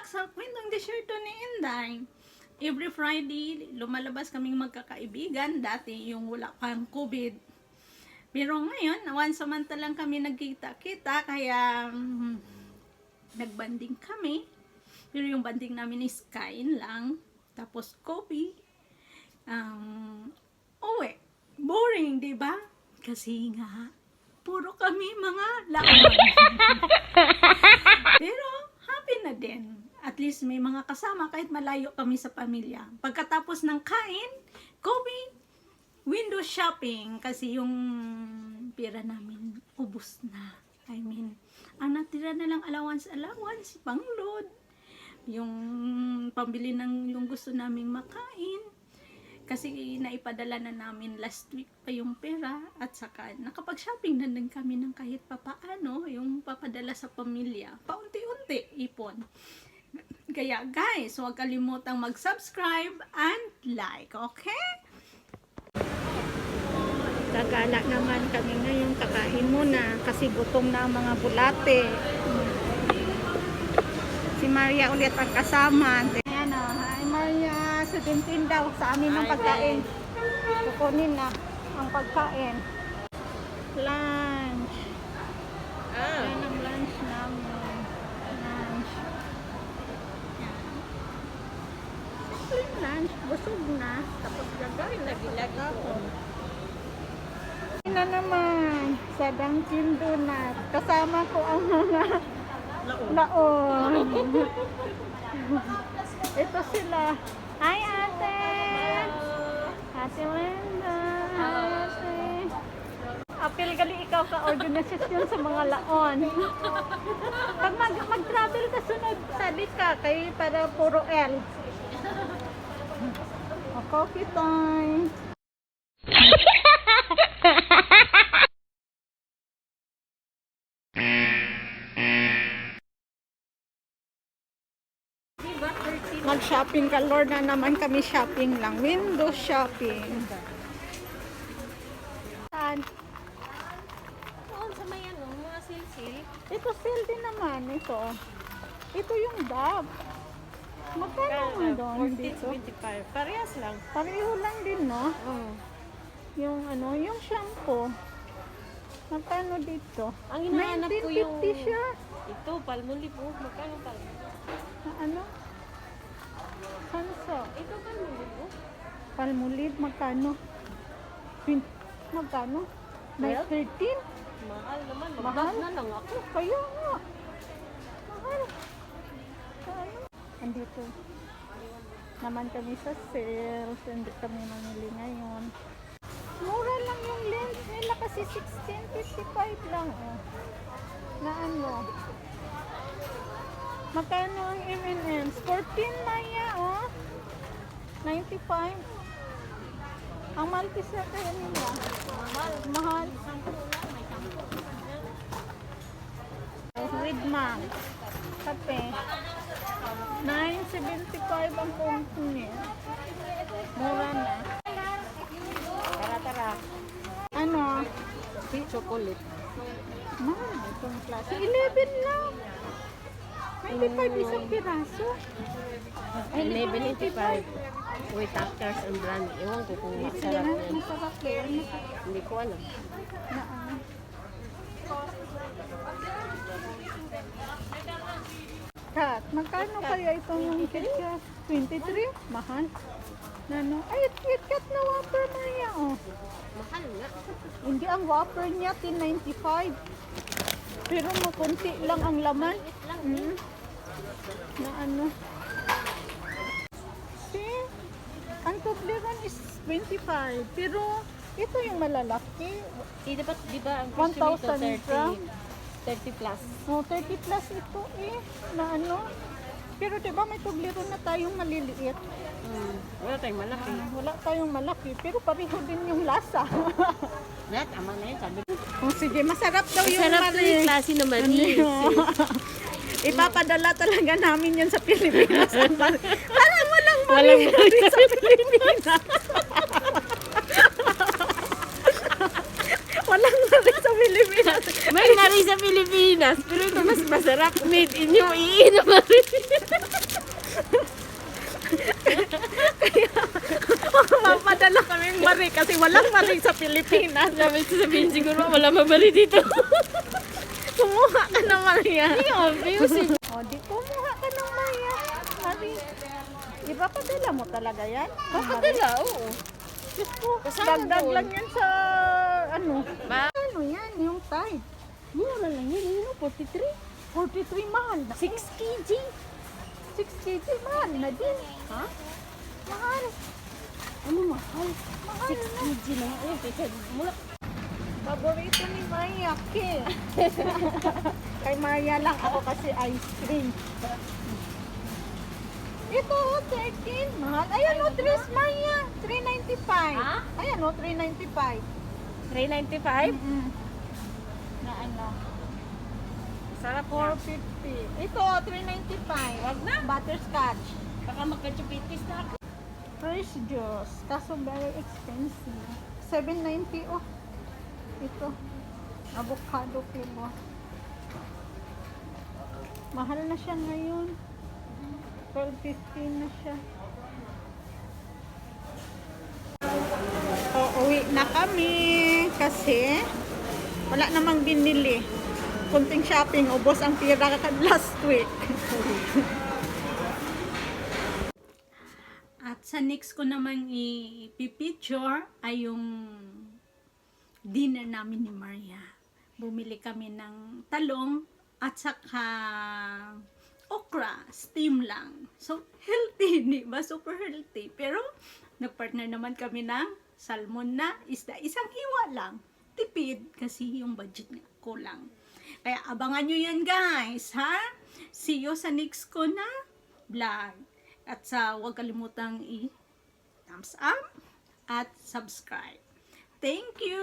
sa kwentong desierto ni Inday. Every Friday, lumalabas kaming magkakaibigan. Dati yung wala pang COVID. Pero ngayon, once a month lang kami nagkita-kita. Kaya nagbanding kami. Pero yung banding namin is kain lang. Tapos coffee. Uwi. Boring, di ba? Kasi nga, puro kami mga laon. Pero happy na din. At least may mga kasama kahit malayo kami sa pamilya. Pagkatapos ng kain, coffee, window shopping. Kasi yung pera namin ubos na. I mean, ang natira na lang allowance, pang-load. Yung pambili ng yung gusto naming makain. Kasi naipadala na namin last week pa yung pera. At saka nakapag-shopping na din kami ng kahit papaano. Yung papadala sa pamilya. Paunti-unti ipon. Kaya guys, huwag kalimutang mag-subscribe and like, okay? Gagala naman kami ngayon, kakain muna kasi gutom na ang mga bulate. Si Maria ulit ang kasama. Ayan o, hi Maria, sutintin daw sa amin ng pagkain. Kukunin na ang pagkain. Lunch. Ayan ang lunch namin. Lunch. Lunch, busog na. Tapos gagawin lagi-lagi ko. Na naman sa Dunkin Donut. Kasama ko ang mga laon. Ito sila. Hi ate! Ate Wenda! Ate! Apil gali ikaw ka organisasyon sa mga laon. Pag mag-travel ka sunod, salit ka kay para puro L. Coffee time! Mag-shopping ka, Lord, na naman kami shopping lang. Window shopping. Saan? Doon sa may ano, mga sil-sil. Ito sale din naman. Ito yung Dove. Magkano nga doon dito? 14.25. Parehas lang. Pareho lang din, no? Yung yung shampoo. Magkano dito? Ang hinahanap ko yung 1950 siya. ito, Palmolive. Magkano Palmolive? Ano? Sanso. Ito Palmolive. Palmolive, magkano? Magkano? 13? Mahal naman. Mahal? Mahal na lang ako. Kaya nga. Mahal. Kaya. Andito. Naman kami sa sales. Hindi kami mamili ngayon. Mura lang yung lens nila kasi 16.55 lang. Oh. Na ano? Magkano ang M&M's? 14 Maya, oh. 95. Ang Maltese na kaya nila. Mahal. With ma'am. Kape. 9.75 ang company. Mura na. Tara. Ano? Chocolate. Mahal. Itong klase. 11 lang. 95 isang piraso. 11.85. With actors and brand. Ewan ko kung masarap yan. Masarap yan. Hindi ko alam. Kat, magkano kaya itong KitKat? 23? Mahal. Nano? Ay, KitKat na Whopper Maria, oh. Mahal nga. Hindi, ang Whopper niya, 10.95. Pero makunti lang ang laman. Na ano? See? Ang Toblerone is 25. Pero, ito yung malalaki. Di ba ang 1,000 francs? 30 plus. No, 30 plus ito na ano. Pero diba may Toblerone na tayong maliliit. Wala tayong malaki. Wala tayong malaki, pero pareho din yung lasa. Tama na yun, sabi. Oh, sige, masarap daw yung Masarap na yung klase na manis. Ipapadala talaga namin yan sa Pilipinas. Parang walang Walang manis sa Pilipinas. Walang Mari sa Pilipinas. May mari sa Pilipinas, pero ito mas masarap. Made in UAE na mari. Mapadala kaming mari kasi walang mari sa Pilipinas. Sabi sabihin siguro, wala mabari dito. Kumuha ka ng Maria. Hindi, obvious eh. O, di kumuha ka ng Maria. Mari. Di ba padala mo talaga yan? Papadala, oo. Diyos ko, Kasama dagdag doon. lang yan sa ano. Ba? Ano yan? Yung Tide. Mura lang yun, yun, 43. 43 mahal na. 6 kg. 6 kg mahal na din. Ha? Mahal. Ano mahal? 6 kg lang. Ayun, kaysa mula. Paborito ni Maya, Kim. Kay Maya lang ako kasi ice cream. Ito, 13. Mahal. Ayan o, Tres Maya. 395. Ha? Ayan o, 395. 395? Na ano? Sarap na. 450. Ito, 395. Wag na. Butterscotch. Baka magka-chupitis na ako. Fresh juice. Kaso very expensive. 790 oh. Ito. Avocado flavor. Mahal na siya ngayon. 12.15 na siya. Uuwi na kami kasi wala namang binili. Kunting shopping, ubos ang pira last week. At sa next ko namang i-picture ay yung dinner namin ni Maria. Bumili kami ng talong at saka okra, steam lang. So, healthy, di ba? Super healthy. Pero, nagpartner naman kami ng salmon na isda. Isang hiwa lang. Tipid kasi yung budget nga kulang. Kaya abangan nyo yan guys, ha? See you sa next ko na vlog. At sa huwag kalimutang i-thumbs up at subscribe. Thank you!